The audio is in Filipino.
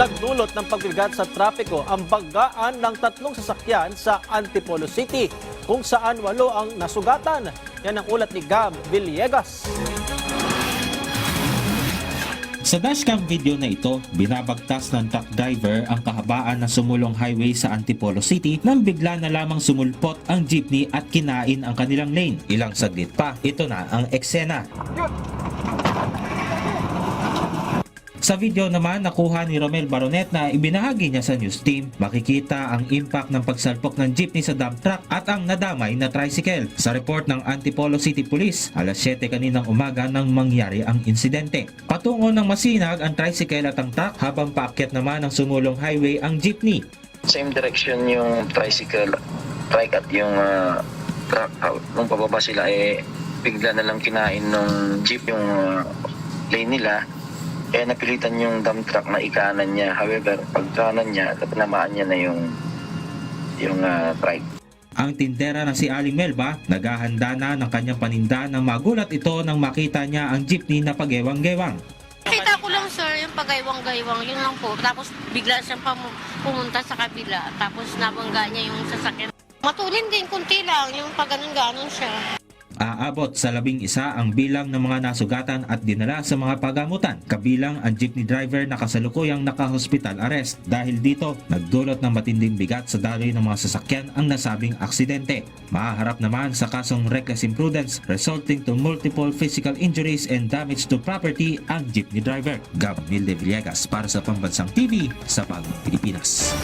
Nagdulot ng pagbigat sa trapiko ang banggaan ng 3 sasakyan sa Antipolo City, kung saan 8 ang nasugatan. Yan ang ulat ni Gab Villegas. Sa dashcam video na ito, binabagtas ng truck driver ang kahabaan ng sumulong highway sa Antipolo City nang bigla na lamang sumulpot ang jeepney at kinain ang kanilang lane. Ilang saglit pa, ito na ang eksena. Sa video naman nakuha ni Romel Baronet na ibinahagi niya sa news team, makikita ang impact ng pagsalpok ng jeepney sa dump truck at ang nadamay na tricycle. Sa report ng Antipolo City Police, alas 7 kaninang umaga nang mangyari ang insidente. Patungo ng masinag ang tricycle at ang truck habang paakyat naman ng sumulong highway ang jeepney. Same direction yung tricycle, trike at yung truck. Nung pababa sila bigla na lang kinain ng jeep yung lane nila. Kaya napilitan yung dump truck na ikanan niya. However, pag kanan niya, napamaan niya na yung trike. Ang tindera na si Aling Melba, naghahanda na ng kanyang paninda nang magulat ito nang makita niya ang jeepney na pagewang-gewang. Nakita ko lang sir, yung pagaywang-gaywang, yun lang po. Tapos bigla siyang pumunta sa kabila. Tapos nabangga niya yung sasakyan. Matulin din, kunti lang, yung pag-ganon siya. Aabot sa 11 ang bilang ng mga nasugatan at dinala sa mga pagamutan, kabilang ang jeepney driver na kasalukuyang naka-hospital arrest. Dahil dito, nagdulot ng matinding bigat sa daloy ng mga sasakyan ang nasabing aksidente. Mahaharap naman sa kasong reckless imprudence resulting to multiple physical injuries and damage to property ang jeepney driver. Gab Villegas para sa Pambansang TV sa Bagong Pilipinas.